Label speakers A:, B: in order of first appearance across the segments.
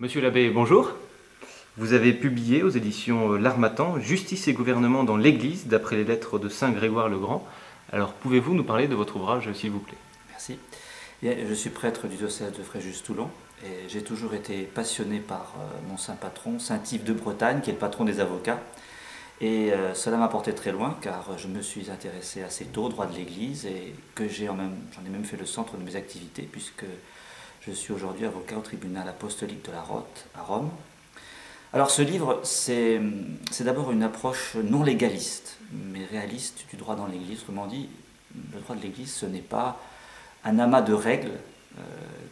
A: Monsieur l'abbé, bonjour. Vous avez publié aux éditions L'Harmattan Justice et gouvernement dans l'Église, d'après les lettres de Saint Grégoire le Grand. Alors, pouvez-vous nous parler de votre ouvrage, s'il vous plaît?
B: Merci. Bien, je suis prêtre du diocèse de Fréjus-Toulon et j'ai toujours été passionné par mon saint patron, saint Yves de Bretagne, qui est le patron des avocats. Et cela m'a porté très loin car je me suis intéressé assez tôt au droit de l'Église et que j'en ai même fait le centre de mes activités puisque je suis aujourd'hui avocat au tribunal apostolique de la Rote à Rome. Alors ce livre, c'est d'abord une approche non légaliste, mais réaliste du droit dans l'Église. Autrement dit, le droit de l'Église, ce n'est pas un amas de règles,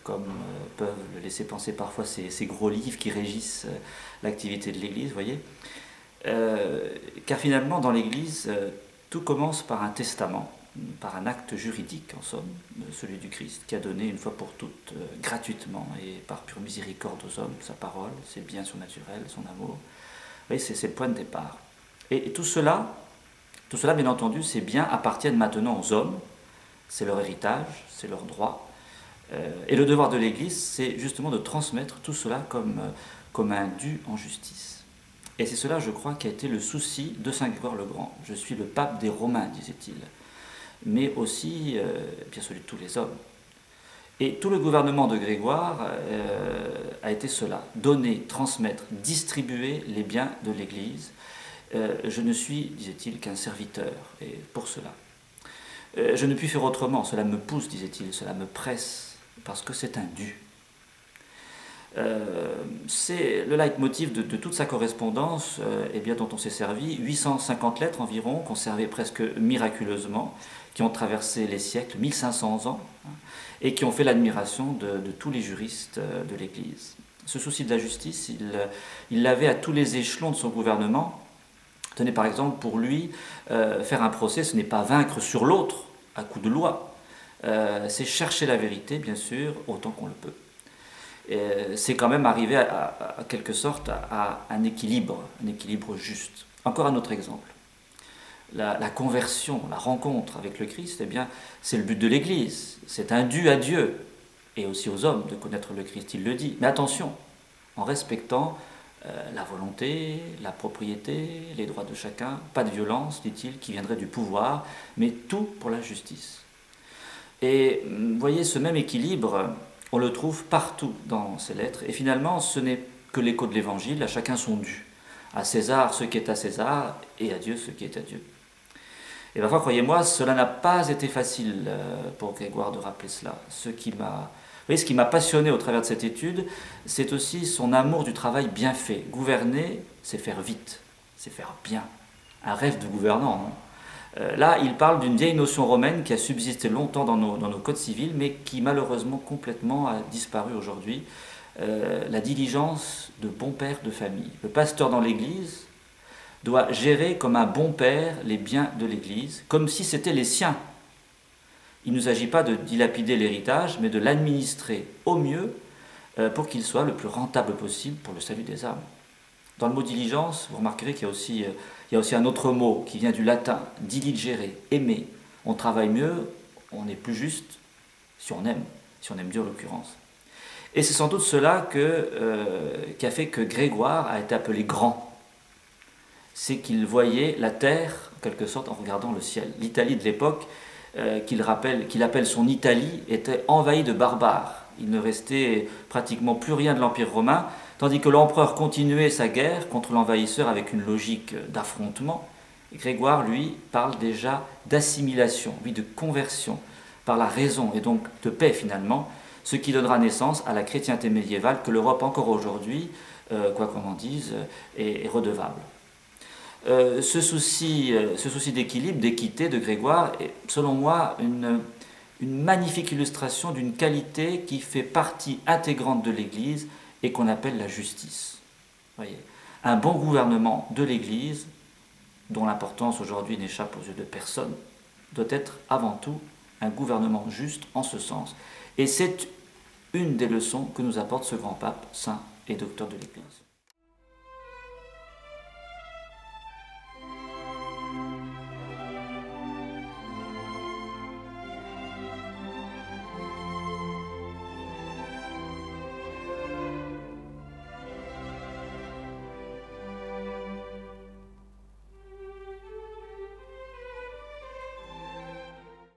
B: comme peuvent le laisser penser parfois ces gros livres qui régissent l'activité de l'Église, vous voyez. Car finalement, dans l'Église, tout commence par un testament, par un acte juridique, en somme, celui du Christ, qui a donné une fois pour toutes, gratuitement et par pure miséricorde aux hommes, sa parole, ses biens surnaturels, son amour. Vous voyez, c'est le point de départ. Et tout cela, bien entendu, ces biens appartiennent maintenant aux hommes, c'est leur héritage, c'est leur droit. Et le devoir de l'Église, c'est justement de transmettre tout cela comme un dû en justice. Et c'est cela, je crois, qui a été le souci de Saint Grégoire le Grand. Je suis le pape des Romains, disait-il, mais aussi bien celui de tous les hommes. Et tout le gouvernement de Grégoire a été cela, donner, transmettre, distribuer les biens de l'Église. Je ne suis, disait-il, qu'un serviteur, et pour cela. Je ne puis faire autrement, cela me pousse, disait-il, cela me presse, parce que c'est un dû. C'est le leitmotiv de toute sa correspondance dont on s'est servi, 850 lettres environ, conservées presque miraculeusement, qui ont traversé les siècles, 1500 ans, et qui ont fait l'admiration de tous les juristes de l'Église. Ce souci de la justice, il l'avait à tous les échelons de son gouvernement. Tenez par exemple, pour lui, faire un procès, ce n'est pas vaincre sur l'autre à coup de loi, c'est chercher la vérité, bien sûr, autant qu'on le peut. C'est quand même arriver à quelque sorte à un équilibre juste. Encore un autre exemple. La conversion, la rencontre avec le Christ, eh bien, c'est le but de l'Église. C'est un dû à Dieu et aussi aux hommes de connaître le Christ, il le dit. Mais attention, en respectant la volonté, la propriété, les droits de chacun, pas de violence, dit-il, qui viendrait du pouvoir, mais tout pour la justice. Et vous voyez, ce même équilibre, on le trouve partout dans ces lettres, et finalement, ce n'est que l'écho de l'Évangile, à chacun son dû. À César ce qui est à César, et à Dieu ce qui est à Dieu. Et parfois, croyez-moi, cela n'a pas été facile pour Grégoire de rappeler cela. Ce qui m'a passionné au travers de cette étude, c'est aussi son amour du travail bien fait. Gouverner, c'est faire vite, c'est faire bien. Un rêve de gouvernant, non ? Là, il parle d'une vieille notion romaine qui a subsisté longtemps dans nos codes civils, mais qui malheureusement complètement a disparu aujourd'hui. La diligence de bon père de famille. Le pasteur dans l'Église doit gérer comme un bon père les biens de l'Église, comme si c'était les siens. Il ne s'agit pas de dilapider l'héritage, mais de l'administrer au mieux pour qu'il soit le plus rentable possible pour le salut des âmes. Dans le mot diligence, vous remarquerez qu'il y a aussi un autre mot qui vient du latin, diligere, aimer. On travaille mieux, on est plus juste si on aime Dieu en l'occurrence. Et c'est sans doute cela qui a fait que Grégoire a été appelé grand. C'est qu'il voyait la terre, en quelque sorte, en regardant le ciel. L'Italie de l'époque, qu'il appelle son Italie, était envahie de barbares. Il ne restait pratiquement plus rien de l'Empire romain, tandis que l'empereur continuait sa guerre contre l'envahisseur avec une logique d'affrontement. Grégoire, lui, parle déjà d'assimilation, oui, de conversion par la raison et donc de paix finalement, ce qui donnera naissance à la chrétienté médiévale que l'Europe encore aujourd'hui, quoi qu'on en dise, est redevable. Ce souci d'équilibre, d'équité de Grégoire est, selon moi, une magnifique illustration d'une qualité qui fait partie intégrante de l'Église et qu'on appelle la justice. Voyez, un bon gouvernement de l'Église, dont l'importance aujourd'hui n'échappe aux yeux de personne, doit être avant tout un gouvernement juste en ce sens. Et c'est une des leçons que nous apporte ce grand pape, saint et docteur de l'Église.